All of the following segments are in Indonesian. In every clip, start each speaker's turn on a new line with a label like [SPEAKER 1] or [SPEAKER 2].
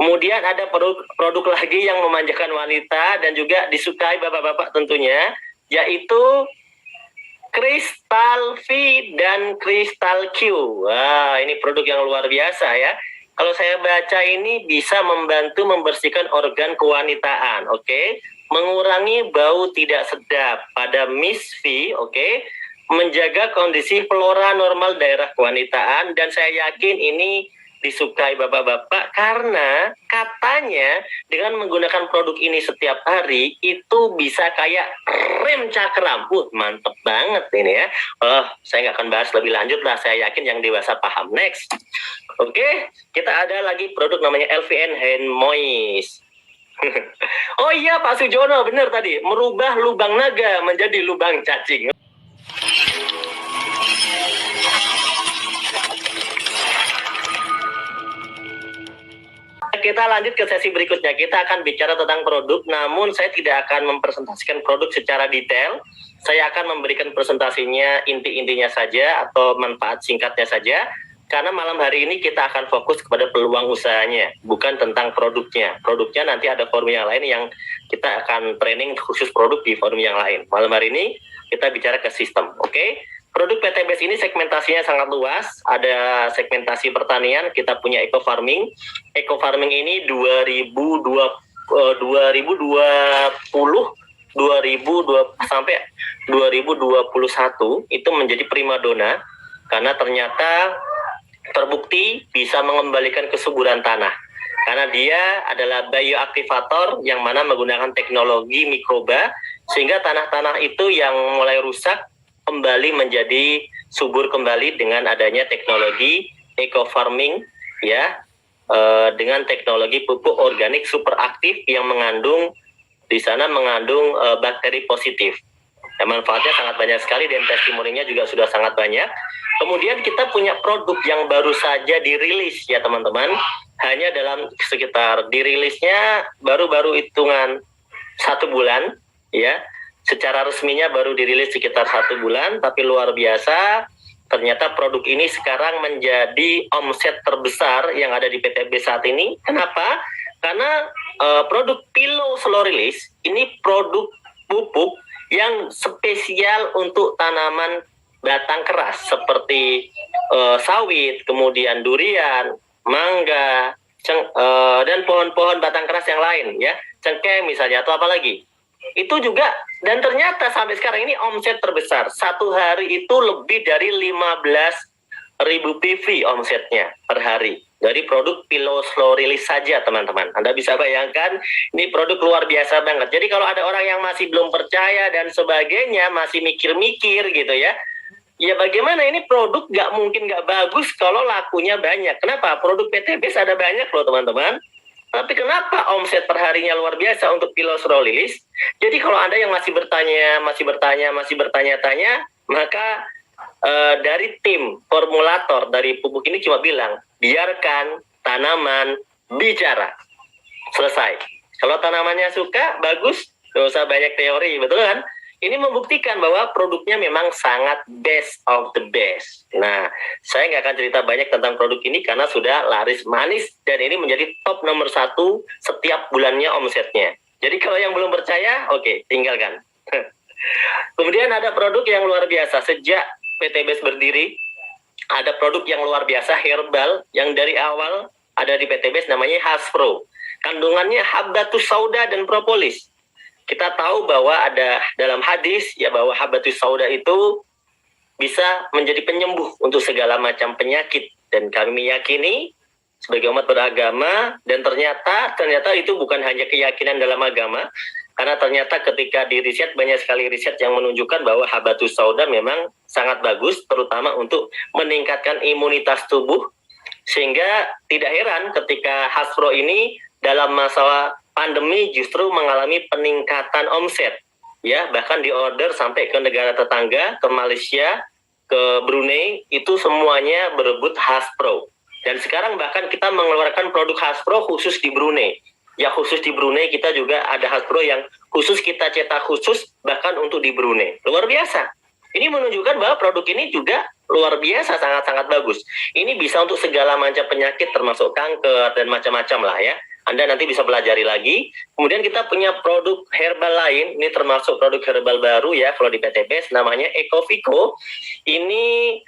[SPEAKER 1] Kemudian ada produk lagi yang memanjakan wanita dan juga disukai bapak-bapak tentunya, yaitu Crystal V dan Crystal Q. Wah, ini produk yang luar biasa ya. Kalau saya baca ini bisa membantu membersihkan organ kewanitaan, oke? Mengurangi bau tidak sedap pada Miss V, oke? Menjaga kondisi flora normal daerah kewanitaan, dan saya yakin ini disukai bapak-bapak karena katanya dengan menggunakan produk ini setiap hari itu bisa kayak rem cakram. Mantep banget ini ya. Saya nggak akan bahas lebih lanjut lah, saya yakin yang dewasa paham. Next. Oke, kita ada lagi produk namanya LVN Hand Moist. Oh iya Pak Sujono, benar tadi, merubah lubang naga menjadi lubang cacing. Kita lanjut ke sesi berikutnya. Kita akan bicara tentang produk, namun saya tidak akan mempresentasikan produk secara detail. Saya akan memberikan presentasinya inti-intinya saja atau manfaat singkatnya saja. Karena malam hari ini kita akan fokus kepada peluang usahanya, bukan tentang produknya. Produknya nanti ada forum yang lain yang kita akan training khusus produk di forum yang lain. Malam hari ini kita bicara ke sistem, oke? Produk PTBS ini segmentasinya sangat luas. Ada segmentasi pertanian, kita punya eco farming. Eco farming ini 2020 sampai 2021 itu menjadi primadona karena ternyata terbukti bisa mengembalikan kesuburan tanah. Karena dia adalah bioaktivator yang mana menggunakan teknologi mikroba sehingga tanah-tanah itu yang mulai rusak kembali menjadi subur kembali dengan adanya teknologi eco farming ya, dengan teknologi pupuk organik super aktif yang mengandung bakteri positif. Dan manfaatnya sangat banyak sekali dan testimoninya juga sudah sangat banyak. Kemudian kita punya produk yang baru saja dirilis ya teman-teman, hanya dalam sekitar dirilisnya baru-baru hitungan 1 bulan ya. Secara resminya baru dirilis sekitar 1 bulan, tapi luar biasa. Ternyata produk ini sekarang menjadi omset terbesar yang ada di PTB saat ini. Kenapa? Karena produk Pillow Slow Release ini produk pupuk yang spesial untuk tanaman batang keras seperti sawit, kemudian durian, mangga, dan pohon-pohon batang keras yang lain ya, cengkeh misalnya atau apa lagi. Itu juga, dan ternyata sampai sekarang ini omset terbesar. Satu hari itu lebih dari 15.000 PV omsetnya per hari dari produk Pillow Slow Release saja teman-teman. Anda bisa bayangkan ini produk luar biasa banget. Jadi kalau ada orang yang masih belum percaya dan sebagainya, masih mikir-mikir gitu ya, ya bagaimana ini produk mungkin nggak bagus kalau lakunya banyak. Kenapa? Produk PTBS ada banyak loh teman-teman. Tapi kenapa omset perharinya luar biasa untuk Pillow Slow Release? Jadi kalau Anda yang masih bertanya-tanya, maka dari tim formulator dari pupuk ini cuma bilang, biarkan tanaman bicara. Selesai. Kalau tanamannya suka, bagus, nggak usah banyak teori, betul kan? Ini membuktikan bahwa produknya memang sangat best of the best. Nah, saya nggak akan cerita banyak tentang produk ini karena sudah laris manis dan ini menjadi top nomor 1 setiap bulannya omsetnya. Jadi kalau yang belum percaya, oke, tinggalkan. Kemudian ada produk yang luar biasa. Sejak PTBS berdiri, ada produk yang luar biasa herbal yang dari awal ada di PTBS namanya Haspro. Kandungannya Habbatus Sauda dan propolis. Kita tahu bahwa ada dalam hadis ya bahwa Habbatus Sauda itu bisa menjadi penyembuh untuk segala macam penyakit, dan kami meyakini sebagai umat beragama, dan ternyata itu bukan hanya keyakinan dalam agama, karena ternyata ketika di riset banyak sekali riset yang menunjukkan bahwa Habbatus Sauda memang sangat bagus terutama untuk meningkatkan imunitas tubuh, sehingga tidak heran ketika Haspro ini dalam masalah pandemi justru mengalami peningkatan omset ya, bahkan diorder sampai ke negara tetangga, ke Malaysia, ke Brunei, itu semuanya berebut Haspro. Dan sekarang bahkan kita mengeluarkan produk Haspro khusus di Brunei. Ya khusus di Brunei kita juga ada Haspro yang khusus kita cetak khusus bahkan untuk di Brunei. Luar biasa. Ini menunjukkan bahwa produk ini juga luar biasa, sangat-sangat bagus. Ini bisa untuk segala macam penyakit termasuk kanker dan macam-macam lah ya. Anda nanti bisa pelajari lagi. Kemudian kita punya produk herbal lain, ini termasuk produk herbal baru ya kalau di PTBest, namanya Ecovico. Ini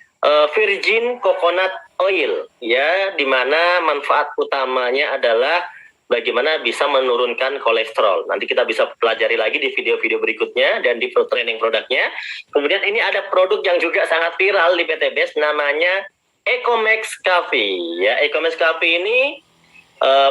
[SPEAKER 1] virgin coconut oil ya, dimana manfaat utamanya adalah bagaimana bisa menurunkan kolesterol. Nanti kita bisa pelajari lagi di video-video berikutnya dan di training produknya. Kemudian ini ada produk yang juga sangat viral di PTBest, namanya Ecomax Coffee ya. Ecomax Coffee ini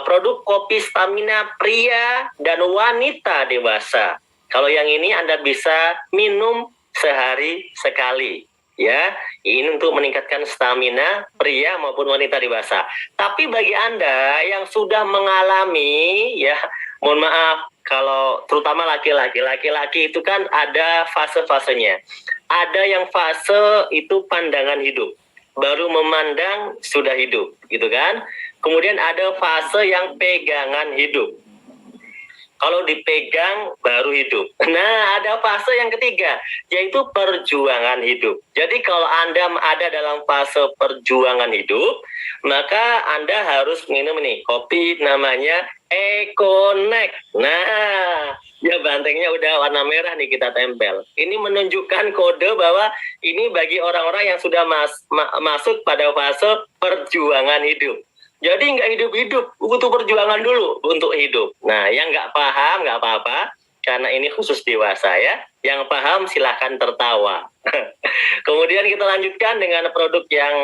[SPEAKER 1] produk kopi stamina pria dan wanita dewasa. Kalau yang ini Anda bisa minum sehari sekali ya. Ini untuk meningkatkan stamina pria maupun wanita dewasa. Tapi bagi Anda yang sudah mengalami ya, mohon maaf kalau terutama laki-laki itu kan ada fase-fasenya. Ada yang fase itu pandangan hidup, baru memandang sudah hidup gitu kan. Kemudian ada fase yang pegangan hidup, kalau dipegang baru hidup. Nah, ada fase yang ketiga, yaitu perjuangan hidup. Jadi kalau Anda ada dalam fase perjuangan hidup, maka Anda harus minum nih kopi namanya Econex. Nah, ya bantengnya udah warna merah nih kita tempel. Ini menunjukkan kode bahwa ini bagi orang-orang yang sudah masuk pada fase perjuangan hidup. Jadi nggak hidup-hidup, butuh perjuangan dulu untuk hidup. Nah, yang nggak paham nggak apa-apa, karena ini khusus dewasa ya. Yang paham silahkan tertawa. Kemudian kita lanjutkan dengan produk yang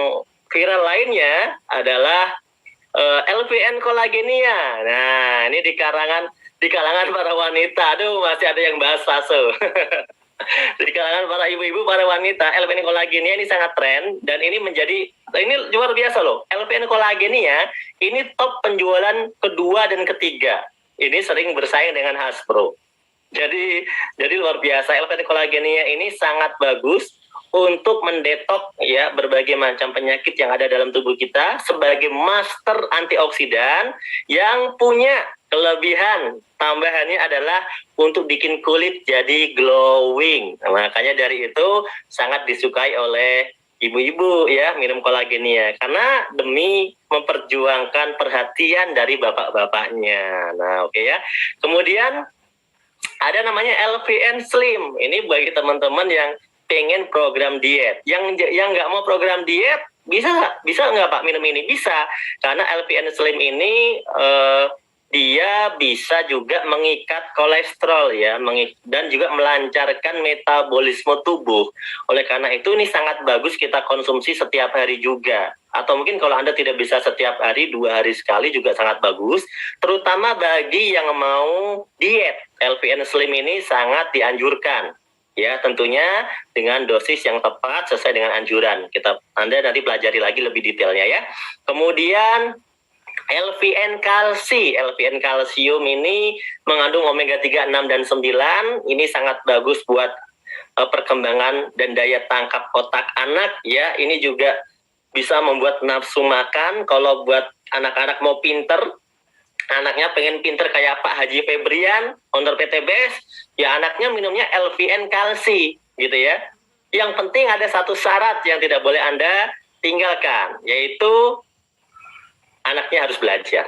[SPEAKER 1] viral lainnya adalah LVN Collagenea. Nah, ini di kalangan para wanita. Aduh, masih ada yang bahas fase. Di kalangan para ibu-ibu, para wanita, LVN Collagenea ini sangat tren dan ini luar biasa loh. LVN Collagenea ini top penjualan kedua dan ketiga. Ini sering bersaing dengan Hasbro. Jadi luar biasa. LVN Collagenea ini sangat bagus untuk mendetok ya berbagai macam penyakit yang ada dalam tubuh kita sebagai master antioksidan yang punya kelebihan tambahannya adalah untuk bikin kulit jadi glowing. Nah, makanya dari itu sangat disukai oleh ibu-ibu ya minum Collagenea karena demi memperjuangkan perhatian dari bapak-bapaknya. Nah, oke ya. Kemudian ada namanya LVN Slim. Ini bagi teman-teman yang pengen program diet. Yang nggak mau program diet bisa nggak Pak minum ini? Bisa, karena LVN Slim ini dia bisa juga mengikat kolesterol ya, dan juga melancarkan metabolisme tubuh. Oleh karena itu ini sangat bagus kita konsumsi setiap hari juga. Atau mungkin kalau Anda tidak bisa setiap hari, 2 hari sekali juga sangat bagus. Terutama bagi yang mau diet, LVN Slim ini sangat dianjurkan. Ya, tentunya dengan dosis yang tepat sesuai dengan anjuran. Anda nanti pelajari lagi lebih detailnya ya. Kemudian LVN kalsium ini mengandung omega 3, 6, dan 9. Ini sangat bagus buat perkembangan dan daya tangkap otak anak ya. Ini juga bisa membuat nafsu makan. Kalau buat anak-anak mau pinter, anaknya pengen pinter kayak Pak Haji Febrian, owner PTBest, ya anaknya minumnya LVN kalsi gitu ya. Yang penting ada satu syarat yang tidak boleh Anda tinggalkan, yaitu anaknya harus belajar.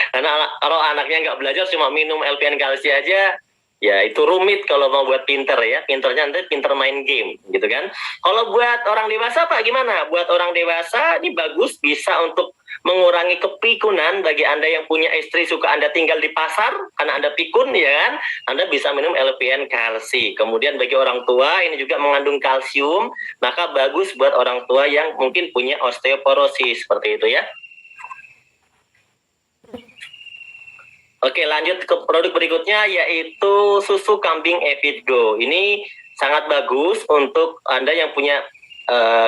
[SPEAKER 1] Karena kalau anaknya nggak belajar cuma minum LVN kalsi aja, ya itu rumit kalau mau buat pinter ya. Pinternya nanti pinter main game gitu kan. Kalau buat orang dewasa Pak gimana? Buat orang dewasa ini bagus, bisa untuk mengurangi kepikunan. Bagi Anda yang punya istri suka Anda tinggal di pasar karena Anda pikun ya kan, Anda bisa minum LVN kalsi. Kemudian bagi orang tua ini juga mengandung kalsium, maka bagus buat orang tua yang mungkin punya osteoporosis seperti itu ya. Oke, lanjut ke produk berikutnya yaitu susu kambing Evitgo. Ini sangat bagus untuk Anda yang punya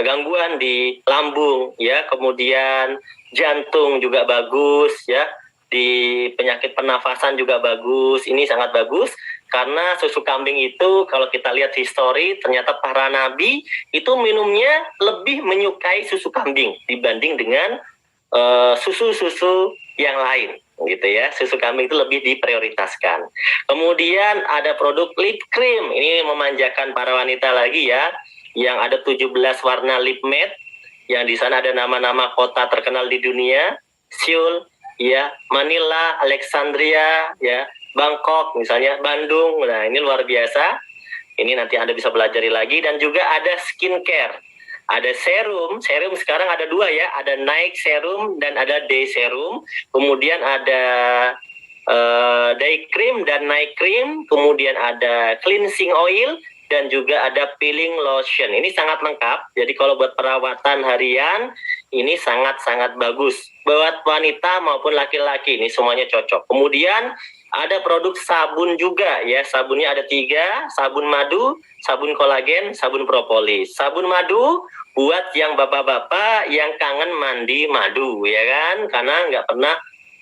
[SPEAKER 1] gangguan di lambung ya, kemudian jantung juga bagus ya, di penyakit pernafasan juga bagus. Ini sangat bagus karena susu kambing itu kalau kita lihat histori ternyata para nabi itu minumnya lebih menyukai susu kambing dibanding dengan susu-susu yang lain gitu ya. Susu kambing itu lebih diprioritaskan. Kemudian ada produk lip cream. Ini memanjakan para wanita lagi ya, yang ada 17 warna lip matte, yang di sana ada nama-nama kota terkenal di dunia: Seoul, ya, Manila, Alexandria, ya, Bangkok, misalnya Bandung. Nah, ini luar biasa. Ini nanti Anda bisa pelajari lagi. Dan juga ada skincare. Ada serum sekarang ada 2 ya, ada night serum dan ada day serum. Kemudian ada day cream dan night cream. Kemudian ada cleansing oil dan juga ada peeling lotion. Ini sangat lengkap. Jadi kalau buat perawatan harian, ini sangat-sangat bagus. Buat wanita maupun laki-laki, ini semuanya cocok. Kemudian ada produk sabun juga ya. Sabunnya ada 3, sabun madu, sabun kolagen, sabun propolis. Sabun madu buat yang bapak-bapak yang kangen mandi madu ya kan, karena nggak pernah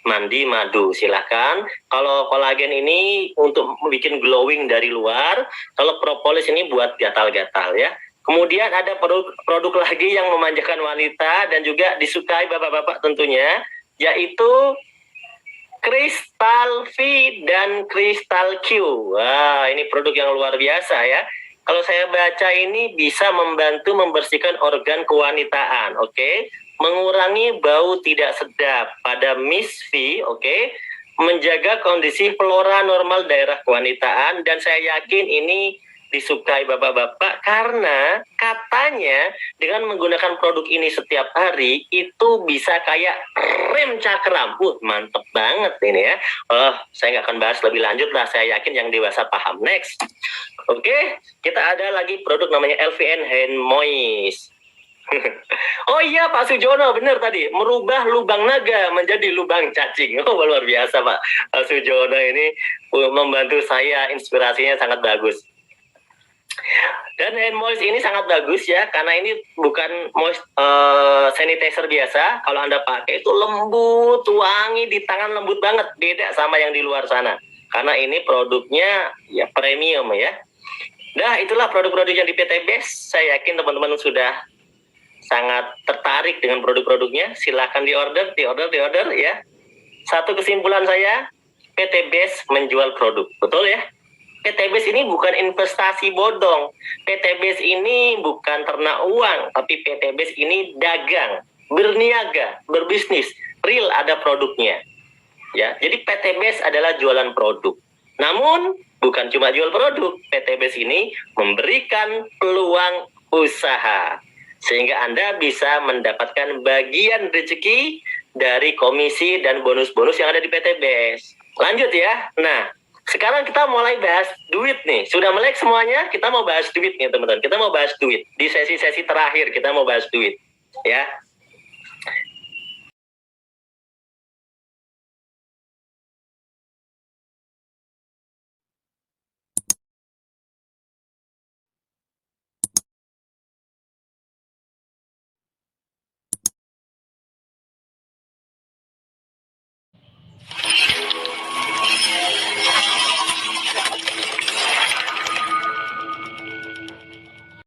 [SPEAKER 1] mandi madu. Silahkan. Kalau kolagen ini untuk bikin glowing dari luar, kalau propolis ini buat gatal-gatal ya. Kemudian ada produk lagi yang memanjakan wanita dan juga disukai bapak-bapak tentunya, yaitu Crystal V dan Crystal Q. Wah, ini produk yang luar biasa ya. Kalau saya baca ini bisa membantu membersihkan organ kewanitaan, oke? Mengurangi bau tidak sedap pada Miss V, oke? Menjaga kondisi flora normal daerah kewanitaan, dan saya yakin ini disukai bapak-bapak karena katanya dengan menggunakan produk ini setiap hari itu bisa kayak rem cakram. Mantep banget ini ya. Saya nggak akan bahas lebih lanjut lah, saya yakin yang dewasa paham. Next. Oke, kita ada lagi produk namanya LVN Hand Moist. Oh iya Pak Sujono, benar tadi, merubah lubang naga menjadi lubang cacing. Oh, luar biasa Pak Sujono ini membantu saya, inspirasinya sangat bagus. Dan hand moist ini sangat bagus ya, karena ini bukan moist sanitizer biasa. Kalau Anda pakai itu lembut, wangi, di tangan lembut banget, beda sama yang di luar sana. Karena ini produknya ya premium ya. Nah, itulah produk-produk yang di PT Best. Saya yakin teman-teman sudah sangat tertarik dengan produk-produknya. Silakan diorder ya. Satu kesimpulan saya, PT Best menjual produk, betul ya? PT Base ini bukan investasi bodong. PT Base ini bukan ternak uang, tapi PT Base ini dagang, berniaga, berbisnis, real ada produknya. Ya, jadi PT Base adalah jualan produk. Namun bukan cuma jual produk, PT Base ini memberikan peluang usaha sehingga Anda bisa mendapatkan bagian rezeki dari komisi dan bonus-bonus yang ada di PT Base. Lanjut ya. Nah, sekarang kita mulai bahas duit nih. Sudah melek semuanya, kita mau bahas duit nih teman-teman. Kita mau bahas duit. Di sesi-sesi terakhir kita mau bahas duit. Ya.